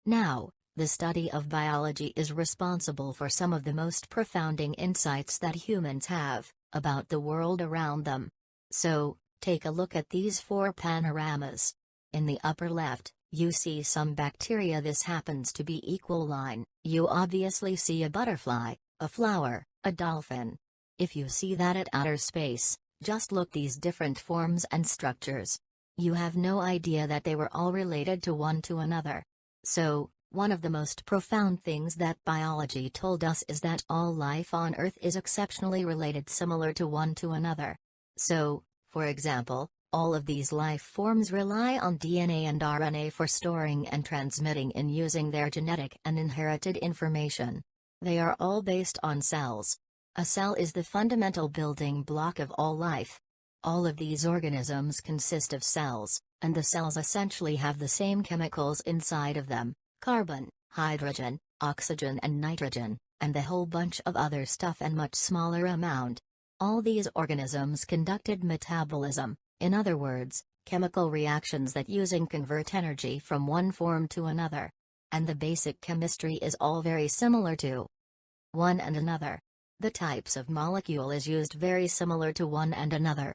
Now, the study of biology is responsible for some of the most profounding insights that humans have about the world around them. So, take a look at these four panoramas. In the upper left, you see some bacteria. This happens to be equal line. You obviously see a butterfly, a flower, a dolphin. If you see that at outer space, just look these different forms and structures. You have no idea that they were all related to one to another. So, one of the most profound things that biology told us is that all life on Earth is exceptionally related, similar to one to another. So, for example, all of these life forms rely on DNA and RNA for storing and transmitting and using their genetic and inherited information. They are all based on cells. A cell is the fundamental building block of all life. All of these organisms consist of cells, and the cells essentially have the same chemicals inside of them: carbon, hydrogen, oxygen and nitrogen, and the whole bunch of other stuff and much smaller amount. All these organisms conducted metabolism, in other words, chemical reactions that use and convert energy from one form to another. And the basic chemistry is all very similar to one and another. The types of molecule is used very similar to one and another.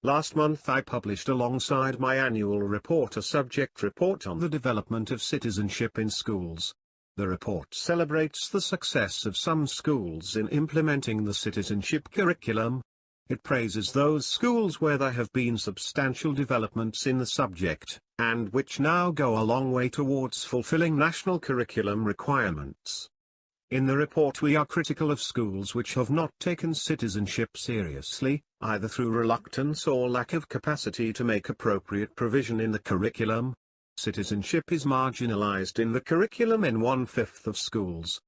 Last month I published alongside my annual report a subject report on the development of citizenship in schools. The report celebrates the success of some schools in implementing the citizenship curriculum. It praises those schools where there have been substantial developments in the subject, and which now go a long way towards fulfilling national curriculum requirements. In the report we are critical of schools which have not taken citizenship seriously, either through reluctance or lack of capacity to make appropriate provision in the curriculum. Citizenship is marginalized in the curriculum in 1/5 of schools.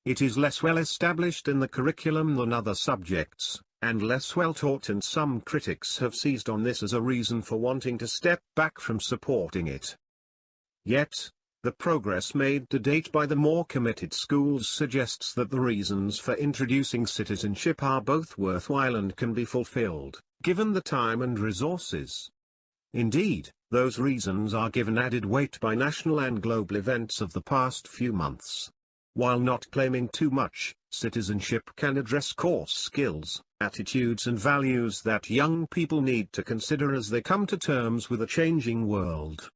It is less well established in the curriculum than other subjects, and less well taught, and some critics have seized on this as a reason for wanting to step back from supporting it. Yet, the progress made to date by the more committed schools suggests that the reasons for introducing citizenship are both worthwhile and can be fulfilled, given the time and resources. Indeed, those reasons are given added weight by national and global events of the past few months. While not claiming too much, citizenship can address core skills, attitudes and values that young people need to consider as they come to terms with a changing world.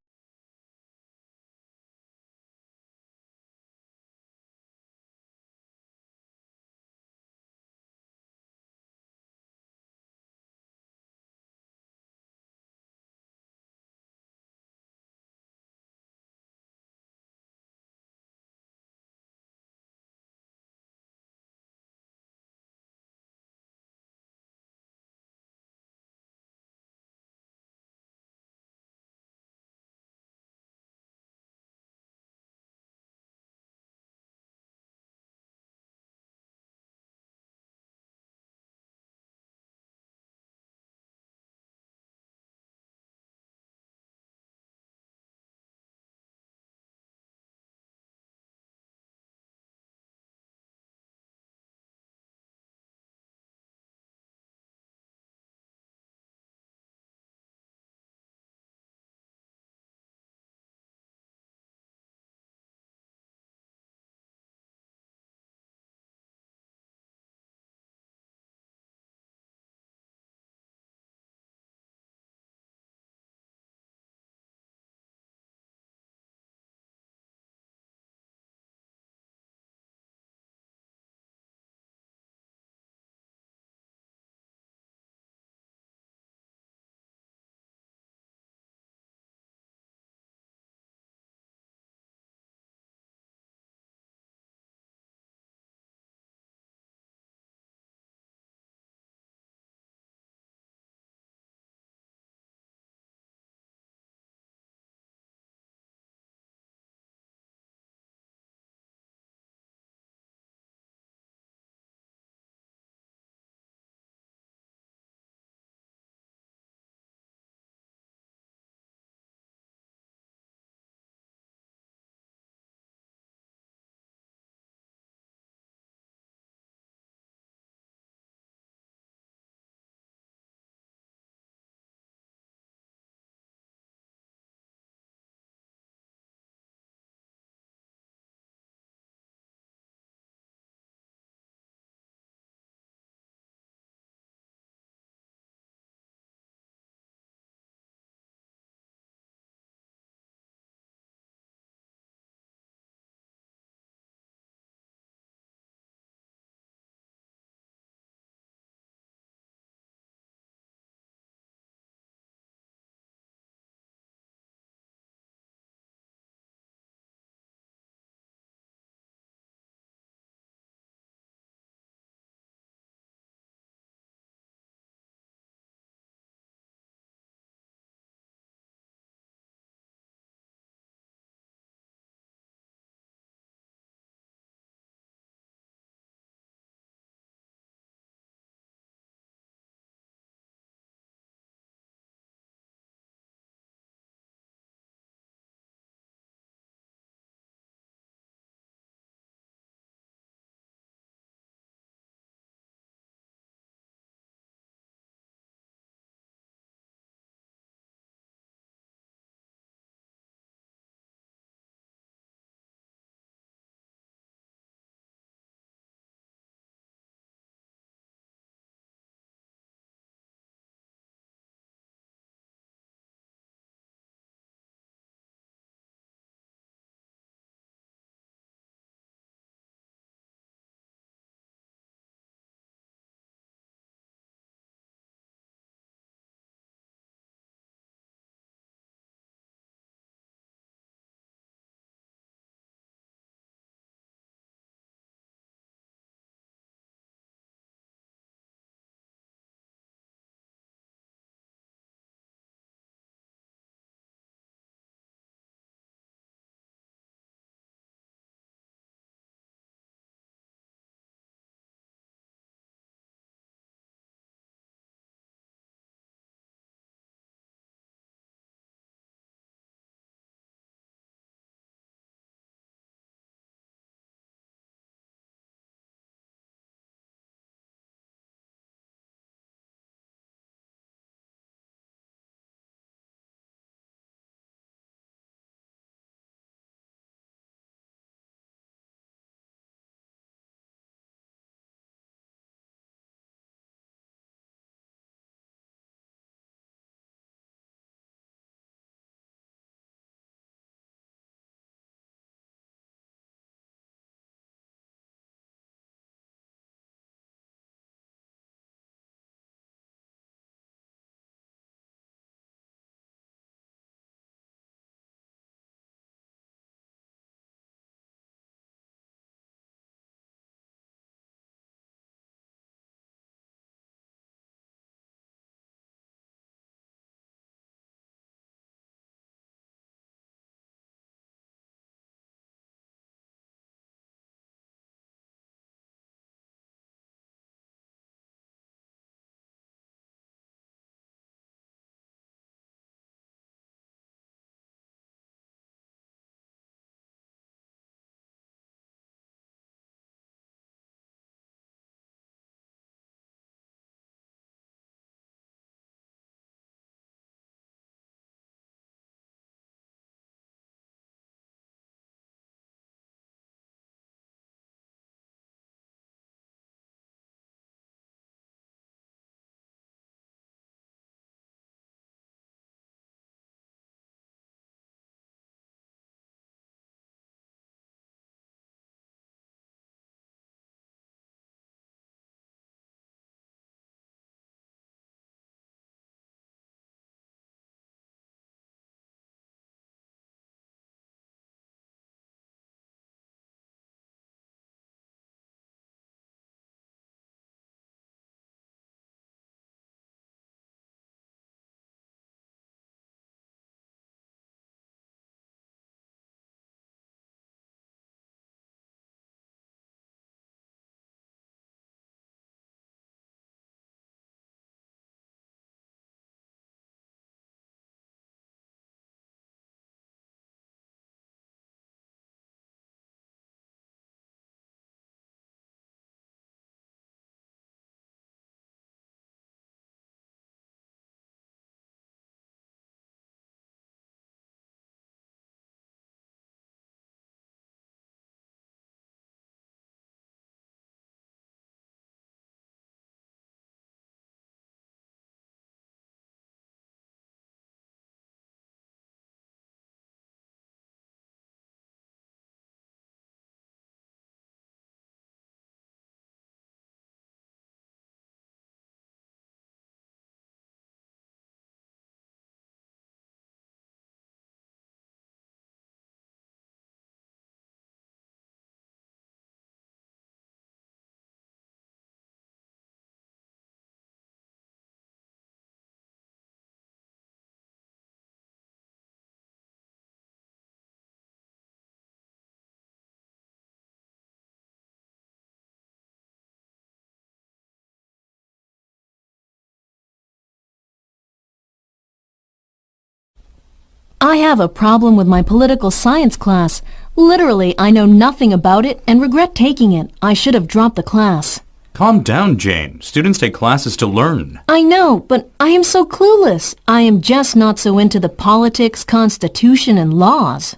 I have a problem with my political science class. Literally, I know nothing about it and regret taking it. I should have dropped the class. Calm down, Jane. Students take classes to learn. I know, but I am so clueless. I am just not so into the politics, constitution, and laws.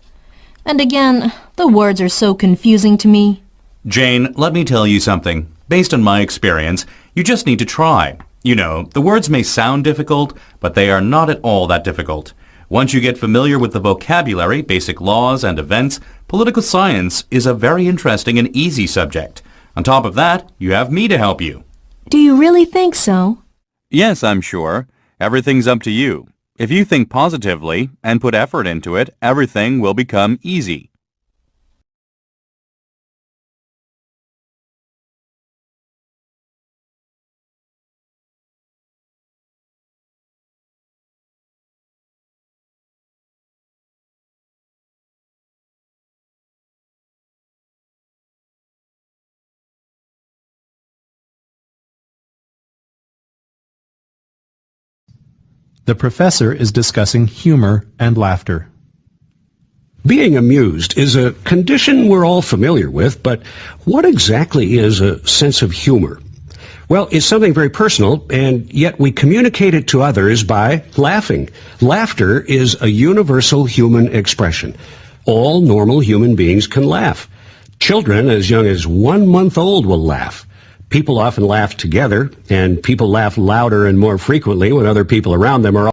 And again, the words are so confusing to me. Jane, let me tell you something. Based on my experience, you just need to try. You know, the words may sound difficult, but they are not at all that difficult. Once you get familiar with the vocabulary, basic laws, and events, political science is a very interesting and easy subject. On top of that, you have me to help you. Do you really think so? Yes, I'm sure. Everything's up to you. If you think positively and put effort into it, everything will become easy. The professor is discussing humor and laughter. Being amused is a condition we're all familiar with, but what exactly is a sense of humor? Well, it's something very personal, and yet we communicate it to others by laughing. Laughter is a universal human expression. All normal human beings can laugh. Children as young as 1 month old will laugh. People often laugh together, and people laugh louder and more frequently when other people around them are.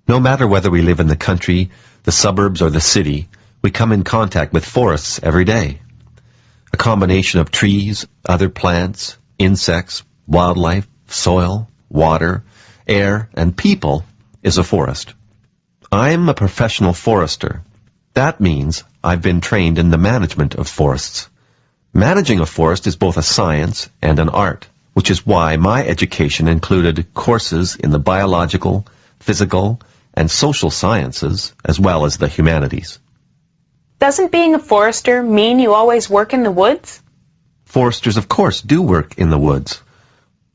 No matter whether we live in the country, the suburbs, or the city, we come in contact with forests every day. A combination of trees, other plants, insects, wildlife, soil, water, air, and people is a forest. I'm a professional forester. That means I've been trained in the management of forests. Managing a forest is both a science and an art, which is why my education included courses in the biological, physical, and social sciences, as well as the humanities. Doesn't being a forester mean you always work in the woods? Foresters, of course, do work in the woods.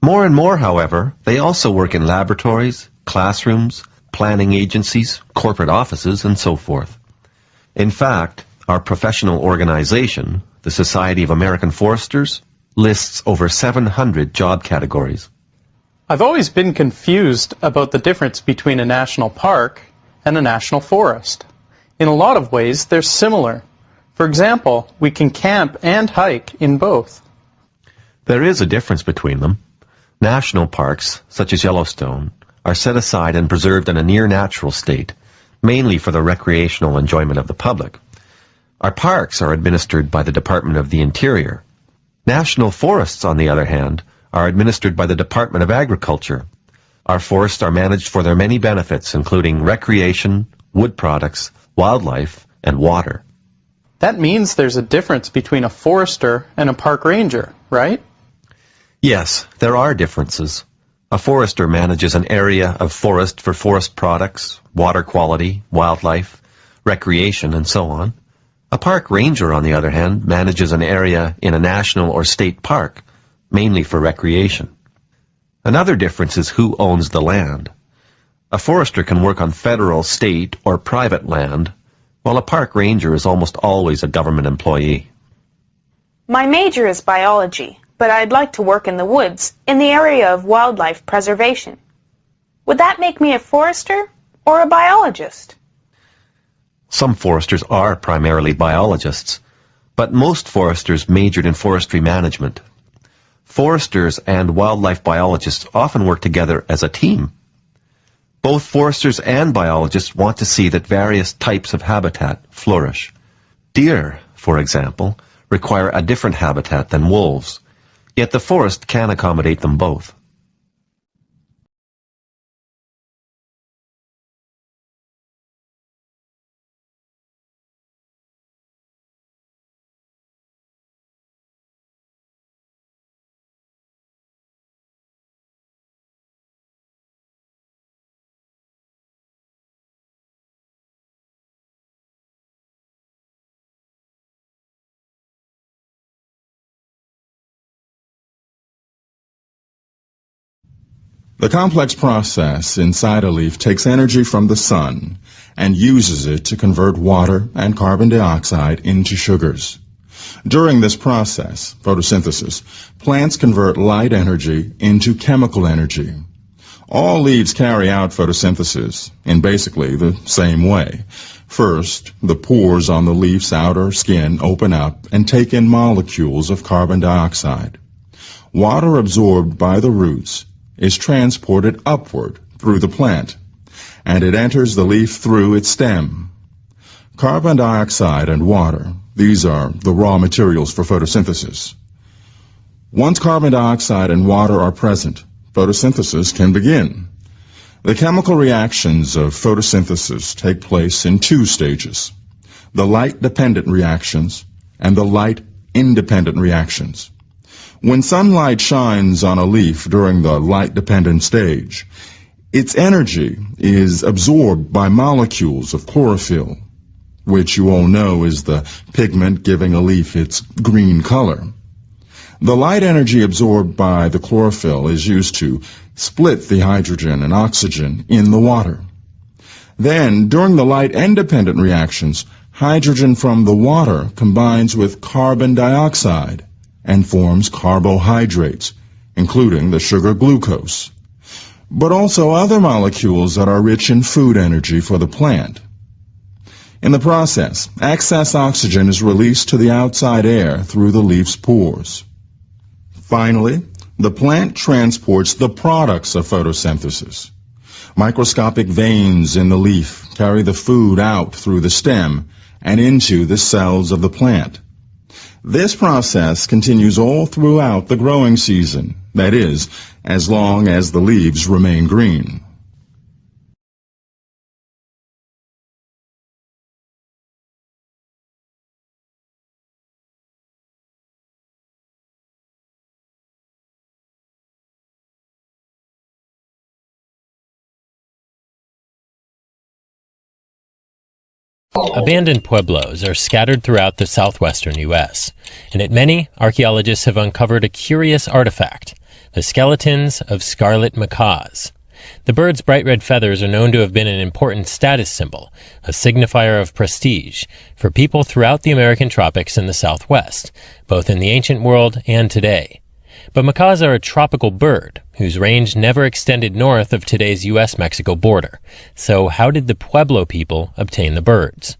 More and more, however, they also work in laboratories, classrooms, planning agencies, corporate offices, and so forth. In fact, our professional organization, the Society of American Foresters, lists over 700 job categories. I've always been confused about the difference between a national park and a national forest. In a lot of ways, they're similar. For example, we can camp and hike in both. There is a difference between them. National parks, such as Yellowstone, are set aside and preserved in a near-natural state, mainly for the recreational enjoyment of the public. Our parks are administered by the Department of the Interior. National forests, on the other hand, are administered by the Department of Agriculture. Our forests are managed for their many benefits, including recreation, wood products, wildlife, and water. That means there's a difference between a forester and a park ranger, right? Yes, there are differences. A forester manages an area of forest for forest products, water quality, wildlife, recreation, and so on. A park ranger, on the other hand, manages an area in a national or state park, mainly for recreation. Another difference is who owns the land. A forester can work on federal, state, or private land, while a park ranger is almost always a government employee. My major is biology, but I'd like to work in the woods, in the area of wildlife preservation. Would that make me a forester or a biologist? Some foresters are primarily biologists, but most foresters majored in forestry management. Foresters and wildlife biologists often work together as a team. Both foresters and biologists want to see that various types of habitat flourish. Deer, for example, require a different habitat than wolves, yet the forest can accommodate them both. The complex process inside a leaf takes energy from the sun and uses it to convert water and carbon dioxide into sugars. During this process, photosynthesis, plants convert light energy into chemical energy. All leaves carry out photosynthesis in basically the same way. First, the pores on the leaf's outer skin open up and take in molecules of carbon dioxide. Water absorbed by the roots is transported upward through the plant, and it enters the leaf through its stem. Carbon dioxide and water, these are the raw materials for photosynthesis. Once carbon dioxide and water are present, photosynthesis can begin. The chemical reactions of photosynthesis take place in two stages: the light-dependent reactions and the light-independent reactions. When sunlight shines on a leaf during the light-dependent stage, its energy is absorbed by molecules of chlorophyll, which you all know is the pigment giving a leaf its green color. The light energy absorbed by the chlorophyll is used to split the hydrogen and oxygen in the water. Then, during the light-independent reactions, hydrogen from the water combines with carbon dioxide and forms carbohydrates, including the sugar glucose, but also other molecules that are rich in food energy for the plant. In the process, excess oxygen is released to the outside air through the leaf's pores. Finally, the plant transports the products of photosynthesis. Microscopic veins in the leaf carry the food out through the stem and into the cells of the plant. This process continues all throughout the growing season, that is, as long as the leaves remain green. Abandoned pueblos are scattered throughout the southwestern U.S., and at many, archaeologists have uncovered a curious artifact, the skeletons of scarlet macaws. The bird's bright red feathers are known to have been an important status symbol, a signifier of prestige, for people throughout the American tropics and the Southwest, both in the ancient world and today. But macaws are a tropical bird, whose range never extended north of today's U.S.-Mexico border. So how did the Pueblo people obtain the birds?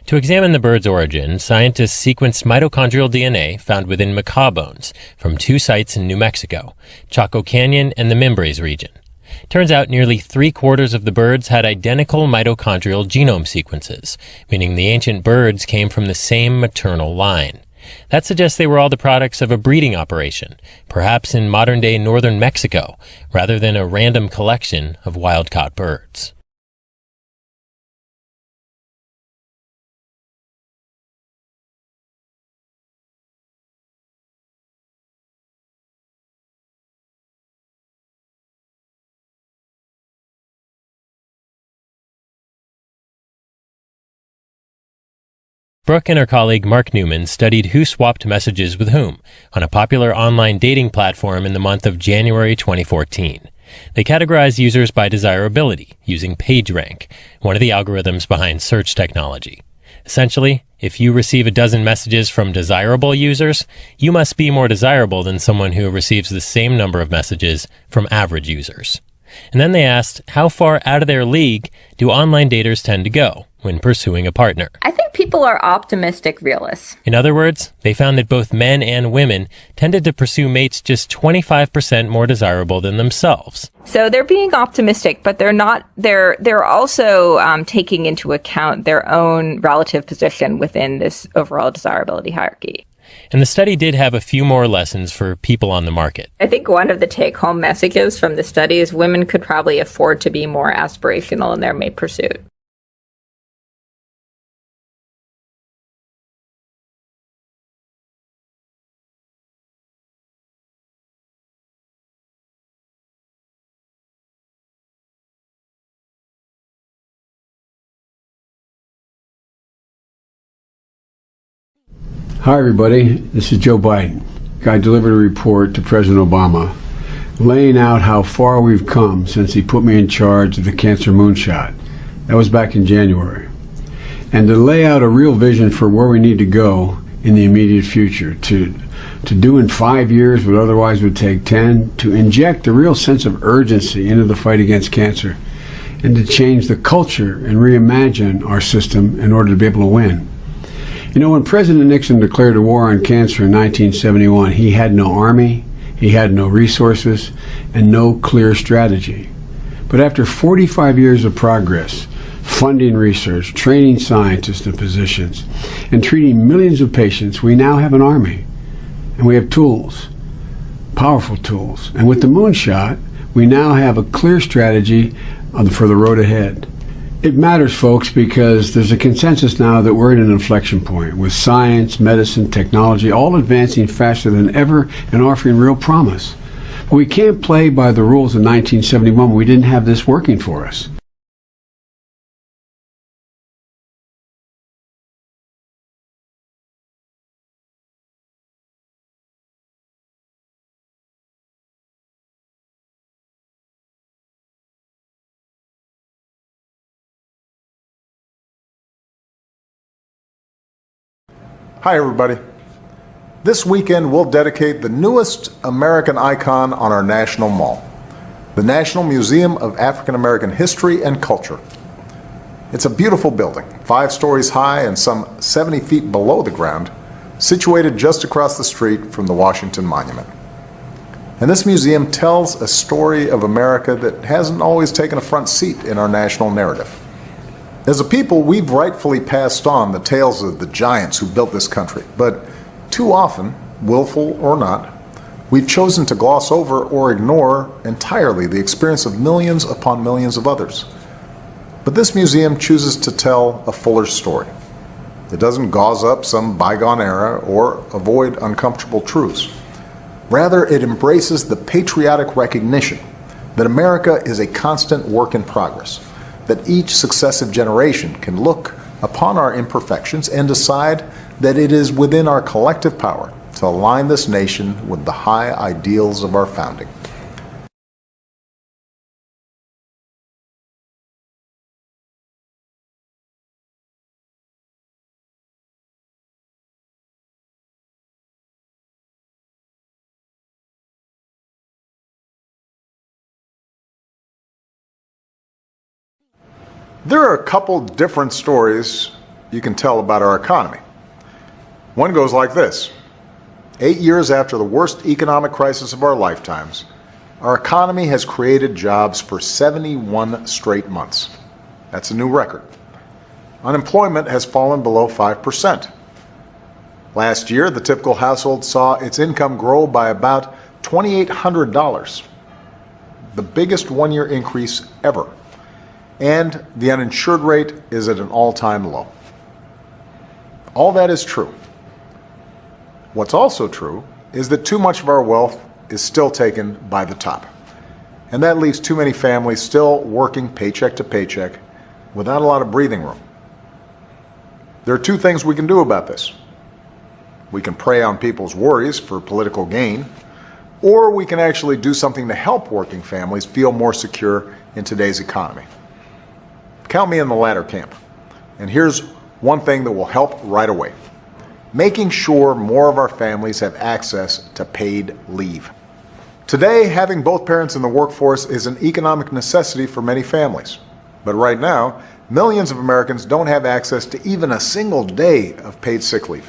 To examine the bird's origin, scientists sequenced mitochondrial DNA found within macaw bones from two sites in New Mexico, Chaco Canyon and the Mimbres region. Turns out nearly 3/4 of the birds had identical mitochondrial genome sequences, meaning the ancient birds came from the same maternal line. That suggests they were all the products of a breeding operation, perhaps in modern-day northern Mexico, rather than a random collection of wild-caught birds. Brooke and her colleague Mark Newman studied who swapped messages with whom on a popular online dating platform in the month of January 2014. They categorized users by desirability using PageRank, one of the algorithms behind search technology. Essentially, if you receive a dozen messages from desirable users, you must be more desirable than someone who receives the same number of messages from average users. And then they asked, how far out of their league do online daters tend to go when pursuing a partner? I think people are optimistic realists. In other words, they found that both men and women tended to pursue mates just 25% more desirable than themselves. So they're being optimistic, but they're also taking into account their own relative position within this overall desirability hierarchy. And the study did have a few more lessons for people on the market. I think one of the take-home messages from the study is women could probably afford to be more aspirational in their mate pursuit. Hi everybody, this is Joe Biden. I delivered a report to President Obama laying out how far we've come since he put me in charge of the Cancer Moonshot. That was back in January. And to lay out a real vision for where we need to go in the immediate future, to do in 5 years what otherwise would take 10, to inject a real sense of urgency into the fight against cancer, and to change the culture and reimagine our system in order to be able to win. You know, when President Nixon declared a war on cancer in 1971, he had no army, he had no resources, and no clear strategy. But after 45 years of progress, funding research, training scientists and physicians, and treating millions of patients, we now have an army. And we have tools, powerful tools. And with the Moonshot, we now have a clear strategy for the road ahead. It matters, folks, because there's a consensus now that we're at an inflection point with science, medicine, technology, all advancing faster than ever and offering real promise. But we can't play by the rules of 1971 when we didn't have this working for us. Hi everybody. This weekend we'll dedicate the newest American icon on our National Mall, the National Museum of African American History and Culture. It's a beautiful building, 5 stories high and some 70 feet below the ground, situated just across the street from the Washington Monument. And this museum tells a story of America that hasn't always taken a front seat in our national narrative. As a people, we've rightfully passed on the tales of the giants who built this country, but too often, willful or not, we've chosen to gloss over or ignore entirely the experience of millions upon millions of others. But this museum chooses to tell a fuller story. It doesn't gauze up some bygone era or avoid uncomfortable truths. Rather, it embraces the patriotic recognition that America is a constant work in progress, that each successive generation can look upon our imperfections and decide that it is within our collective power to align this nation with the high ideals of our founding. There are a couple different stories you can tell about our economy. One goes like this. 8 years after the worst economic crisis of our lifetimes, our economy has created jobs for 71 straight months. That's a new record. Unemployment has fallen below 5%. Last year, the typical household saw its income grow by about $2,800, the biggest one-year increase ever. And the uninsured rate is at an all-time low. All that is true. What's also true is that too much of our wealth is still taken by the top. And that leaves too many families still working paycheck to paycheck without a lot of breathing room. There are 2 things we can do about this. We can prey on people's worries for political gain, or we can actually do something to help working families feel more secure in today's economy. Count me in the latter camp. And here's one thing that will help right away. Making sure more of our families have access to paid leave. Today, having both parents in the workforce is an economic necessity for many families. But right now, millions of Americans don't have access to even a single day of paid sick leave.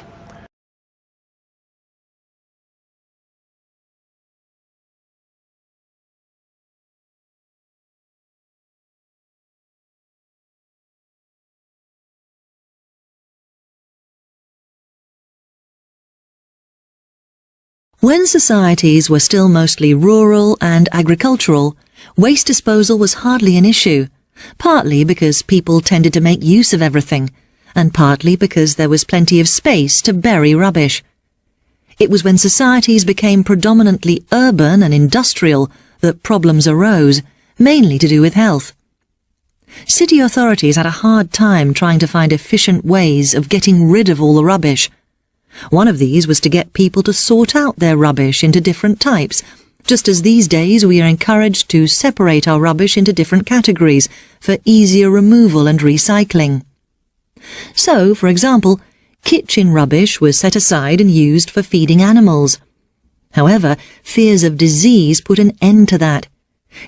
When societies were still mostly rural and agricultural, waste disposal was hardly an issue, partly because people tended to make use of everything, and partly because there was plenty of space to bury rubbish. It was when societies became predominantly urban and industrial that problems arose, mainly to do with health. City authorities had a hard time trying to find efficient ways of getting rid of all the rubbish. One of these was to get people to sort out their rubbish into different types, just as these days we are encouraged to separate our rubbish into different categories for easier removal and recycling. So, for example, kitchen rubbish was set aside and used for feeding animals. However, fears of disease put an end to that.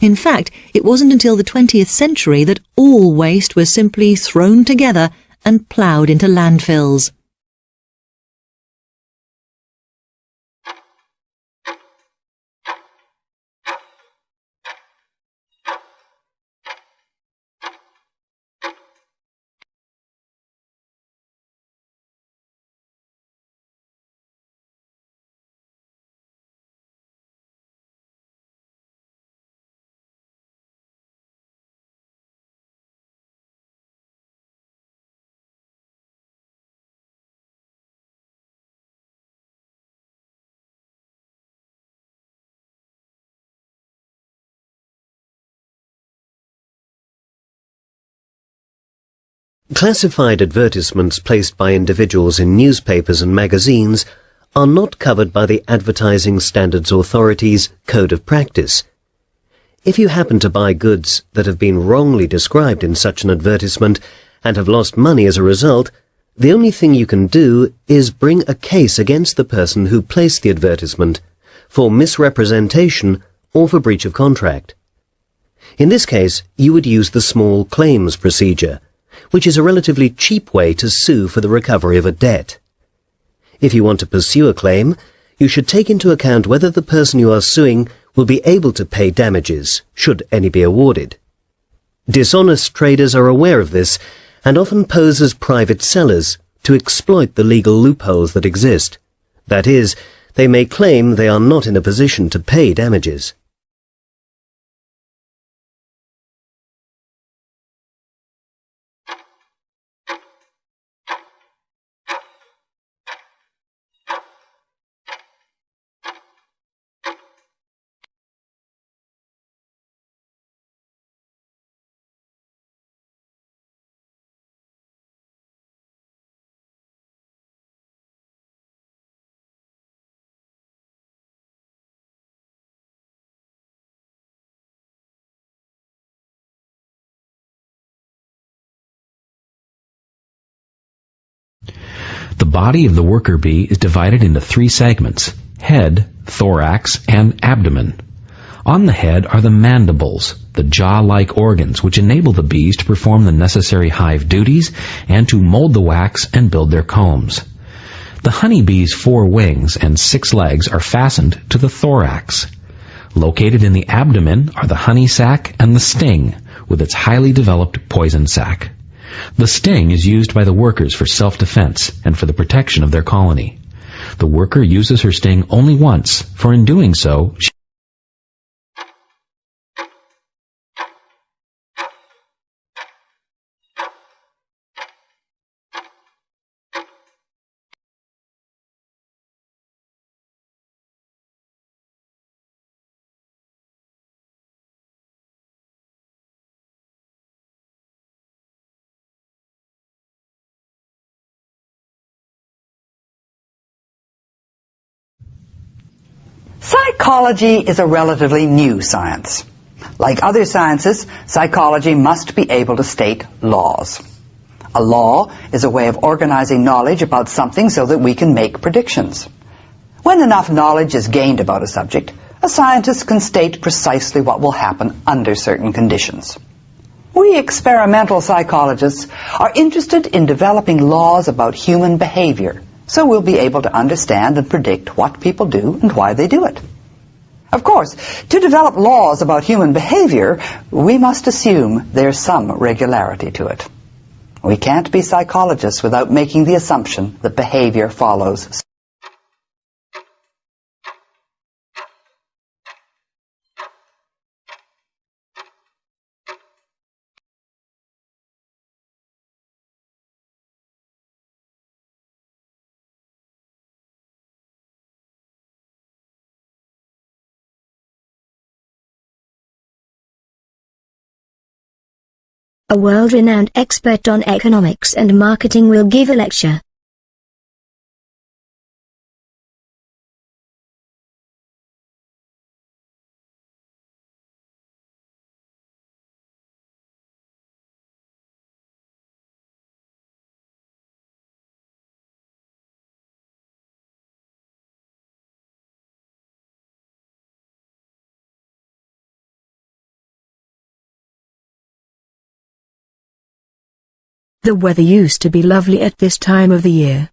In fact, it wasn't until the 20th century that all waste was simply thrown together and ploughed into landfills. Classified advertisements placed by individuals in newspapers and magazines are not covered by the Advertising Standards Authority's Code of Practice. If you happen to buy goods that have been wrongly described in such an advertisement and have lost money as a result, the only thing you can do is bring a case against the person who placed the advertisement for misrepresentation or for breach of contract. In this case, you would use the small claims procedure, which is a relatively cheap way to sue for the recovery of a debt. If you want to pursue a claim, you should take into account whether the person you are suing will be able to pay damages, should any be awarded. Dishonest traders are aware of this and often pose as private sellers to exploit the legal loopholes that exist. That is, they may claim they are not in a position to pay damages. The body of the worker bee is divided into three segments: head, thorax, and abdomen. On the head are the mandibles, the jaw-like organs which enable the bees to perform the necessary hive duties and to mold the wax and build their combs. The honeybee's 4 wings and 6 legs are fastened to the thorax. Located in the abdomen are the honey sac and the sting, with its highly developed poison sac. The sting is used by the workers for self-defense and for the protection of their colony. The worker uses her sting only once, for in doing so, Psychology is a relatively new science. Like other sciences, psychology must be able to state laws. A law is a way of organizing knowledge about something so that we can make predictions. When enough knowledge is gained about a subject, a scientist can state precisely what will happen under certain conditions. We experimental psychologists are interested in developing laws about human behavior, so we'll be able to understand and predict what people do and why they do it. Of course, to develop laws about human behavior, we must assume there's some regularity to it. We can't be psychologists without making the assumption that behavior follows. A world-renowned expert on economics and marketing will give a lecture. The weather used to be lovely at this time of the year.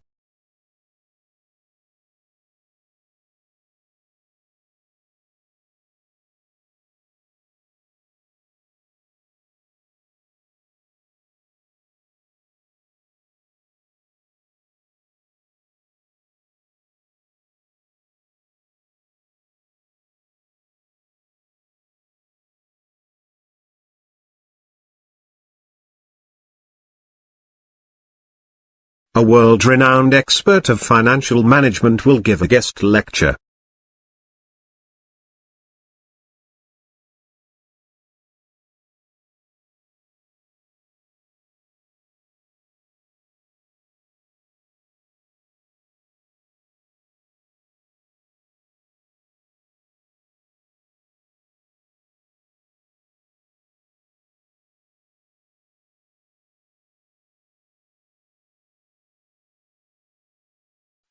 A world-renowned expert of financial management will give a guest lecture.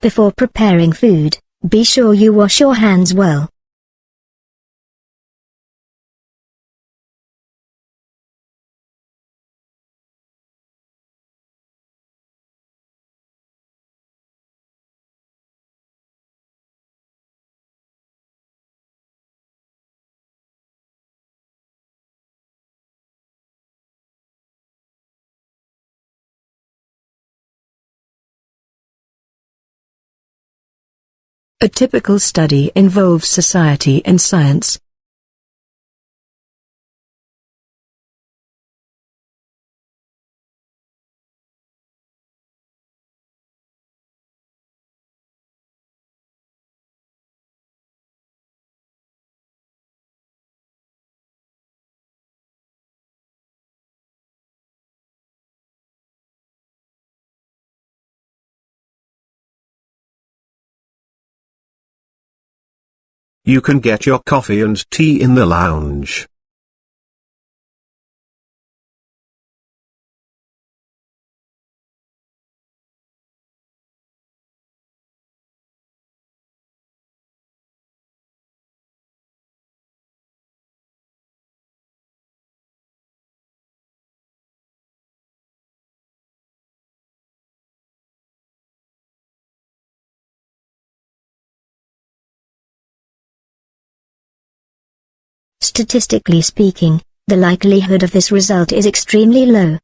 Before preparing food, be sure you wash your hands well. A typical study involves society and science. You can get your coffee and tea in the lounge. Statistically speaking, the likelihood of this result is extremely low.